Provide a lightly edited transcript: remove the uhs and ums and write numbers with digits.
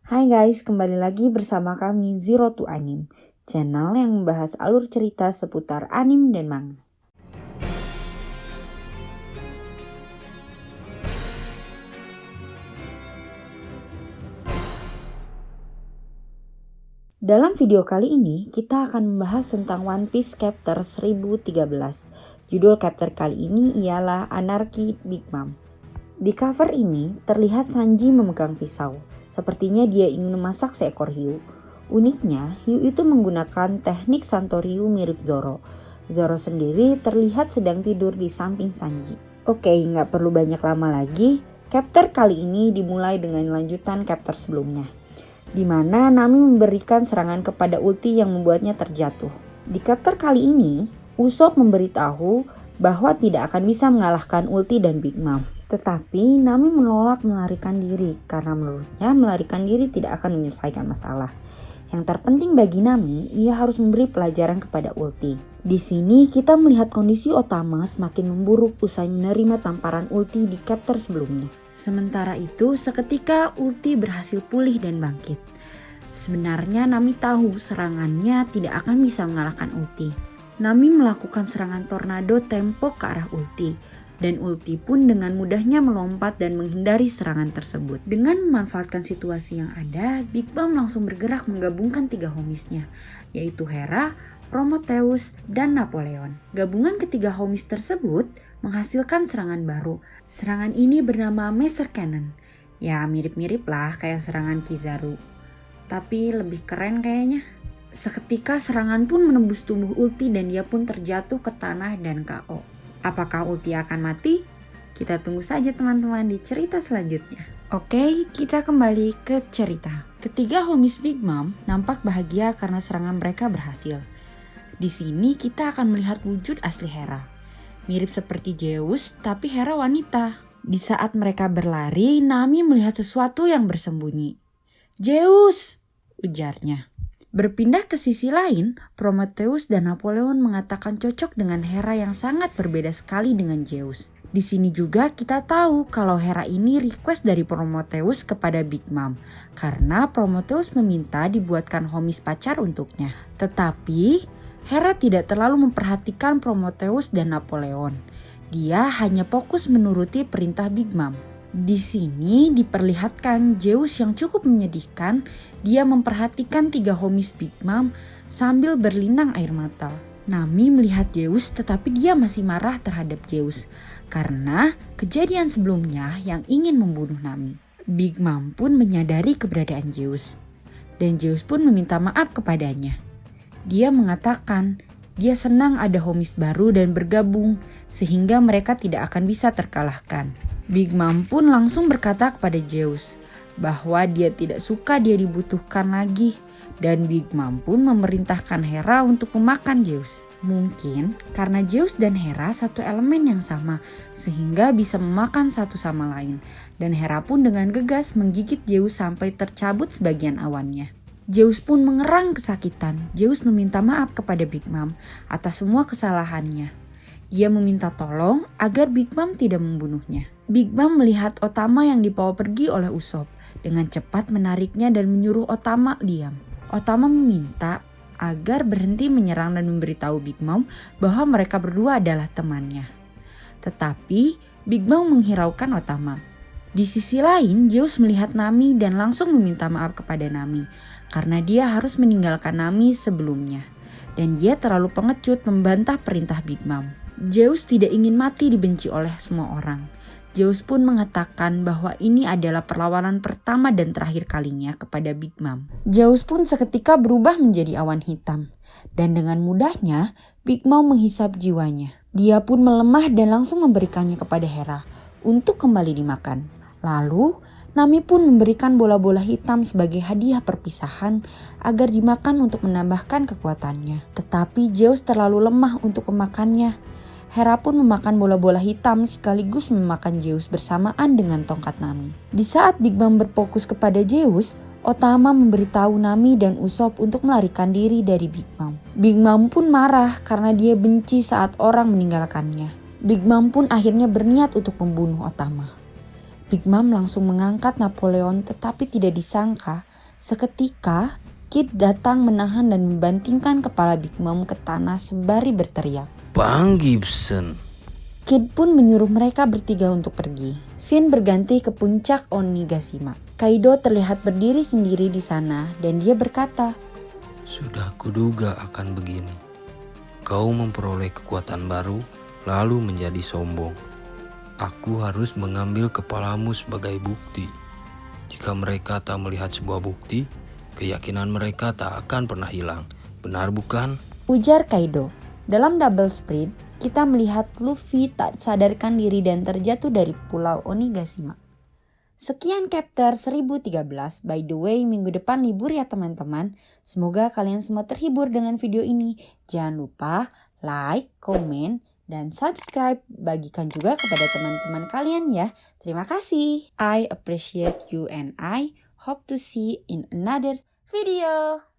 Hai guys, kembali lagi bersama kami Zero to Anime, channel yang membahas alur cerita seputar anime dan manga. Dalam video kali ini, kita akan membahas tentang One Piece Chapter 1013. Judul chapter kali ini ialah Anarchy Big Mom. Di cover ini, terlihat Sanji memegang pisau. Sepertinya dia ingin memasak seekor hiu. Uniknya, hiu itu menggunakan teknik Santoryu mirip Zoro. Zoro sendiri terlihat sedang tidur di samping Sanji. Oke, nggak perlu banyak lama lagi. Chapter kali ini dimulai dengan lanjutan chapter sebelumnya, di mana Nami memberikan serangan kepada ulti yang membuatnya terjatuh. Di chapter kali ini, Usopp memberitahu bahwa tidak akan bisa mengalahkan ulti dan Big Mom. Tetapi Nami menolak melarikan diri karena menurutnya melarikan diri tidak akan menyelesaikan masalah. Yang terpenting bagi Nami, ia harus memberi pelajaran kepada ulti. Di sini kita melihat kondisi Otama semakin memburuk usai menerima tamparan ulti di chapter sebelumnya. Sementara itu, seketika ulti berhasil pulih dan bangkit. Sebenarnya Nami tahu serangannya tidak akan bisa mengalahkan ulti. Nami melakukan serangan tornado tempo ke arah ulti. Dan ulti pun dengan mudahnya melompat dan menghindari serangan tersebut. Dengan memanfaatkan situasi yang ada, Big Mom langsung bergerak menggabungkan 3 homisnya, yaitu Hera, Prometheus, dan Napoleon. Gabungan ketiga homies tersebut menghasilkan serangan baru. Serangan ini bernama Master Cannon. Ya mirip-mirip lah kayak serangan Kizaru, tapi lebih keren kayaknya. Seketika serangan pun menembus tubuh ulti dan dia pun terjatuh ke tanah dan KO. Apakah ulti akan mati? Kita tunggu saja teman-teman di cerita selanjutnya. Oke, kita kembali ke cerita. Ketiga homies Big Mom nampak bahagia karena serangan mereka berhasil. Di sini kita akan melihat wujud asli Hera. Mirip seperti Zeus, tapi Hera wanita. Di saat mereka berlari, Nami melihat sesuatu yang bersembunyi. "Zeus!" ujarnya. Berpindah ke sisi lain, Prometheus dan Napoleon mengatakan cocok dengan Hera yang sangat berbeda sekali dengan Zeus. Di sini juga kita tahu kalau Hera ini request dari Prometheus kepada Big Mom, karena Prometheus meminta dibuatkan homies pacar untuknya. Tetapi Hera tidak terlalu memperhatikan Prometheus dan Napoleon. Dia hanya fokus menuruti perintah Big Mom. Di sini diperlihatkan Zeus yang cukup menyedihkan. Dia memperhatikan 3 homies Big Mom sambil berlinang air mata. Nami melihat Zeus tetapi dia masih marah terhadap Zeus karena kejadian sebelumnya yang ingin membunuh Nami. Big Mom pun menyadari keberadaan Zeus dan Zeus pun meminta maaf kepadanya. Dia mengatakan dia senang ada homies baru dan bergabung sehingga mereka tidak akan bisa terkalahkan. Big Mom pun langsung berkata kepada Zeus bahwa dia tidak suka dia dibutuhkan lagi dan Big Mom pun memerintahkan Hera untuk memakan Zeus. Mungkin karena Zeus dan Hera satu elemen yang sama sehingga bisa memakan satu sama lain dan Hera pun dengan gegas menggigit Zeus sampai tercabut sebagian awannya. Zeus pun mengerang kesakitan. Zeus meminta maaf kepada Big Mom atas semua kesalahannya. Dia meminta tolong agar Big Mom tidak membunuhnya. Big Mom melihat Otama yang dibawa pergi oleh Usopp. Dengan cepat menariknya dan menyuruh Otama diam. Otama meminta agar berhenti menyerang dan memberitahu Big Mom bahwa mereka berdua adalah temannya. Tetapi Big Mom menghiraukan Otama. Di sisi lain, Zeus melihat Nami dan langsung meminta maaf kepada Nami karena dia harus meninggalkan Nami sebelumnya. Dan dia terlalu pengecut membantah perintah Big Mom. Zeus tidak ingin mati dibenci oleh semua orang. Zeus pun mengatakan bahwa ini adalah perlawanan pertama dan terakhir kalinya kepada Big Mom. Zeus pun seketika berubah menjadi awan hitam. Dan dengan mudahnya, Big Mom menghisap jiwanya. Dia pun melemah dan langsung memberikannya kepada Hera untuk kembali dimakan. Lalu, Nami pun memberikan bola-bola hitam sebagai hadiah perpisahan agar dimakan untuk menambahkan kekuatannya. Tetapi Zeus terlalu lemah untuk memakannya. Hera pun memakan bola-bola hitam sekaligus memakan Zeus bersamaan dengan tongkat Nami. Di saat Big Mom berfokus kepada Zeus, Otama memberitahu Nami dan Usopp untuk melarikan diri dari Big Mom. Big Mom pun marah karena dia benci saat orang meninggalkannya. Big Mom pun akhirnya berniat untuk membunuh Otama. Big Mom langsung mengangkat Napoleon tetapi tidak disangka Seketika, Kid datang menahan dan membantingkan kepala Big Mom ke tanah sembari berteriak. Bang Gibson. Kid pun menyuruh mereka bertiga untuk pergi. Scene berganti ke puncak Onigashima. Kaido terlihat berdiri sendiri di sana dan dia berkata, Sudah kuduga akan begini. Kau memperoleh kekuatan baru, lalu menjadi sombong. Aku harus mengambil kepalamu sebagai bukti. Jika mereka tak melihat sebuah bukti, keyakinan mereka tak akan pernah hilang. Benar bukan? Ujar Kaido. Dalam double sprint, kita melihat Luffy tak sadarkan diri dan terjatuh dari pulau Onigashima. Sekian chapter 1013. By the way, minggu depan libur ya teman-teman. Semoga kalian semua terhibur dengan video ini. Jangan lupa like, komen, dan subscribe. Bagikan juga kepada teman-teman kalian ya. Terima kasih. I appreciate you and I hope to see in another video.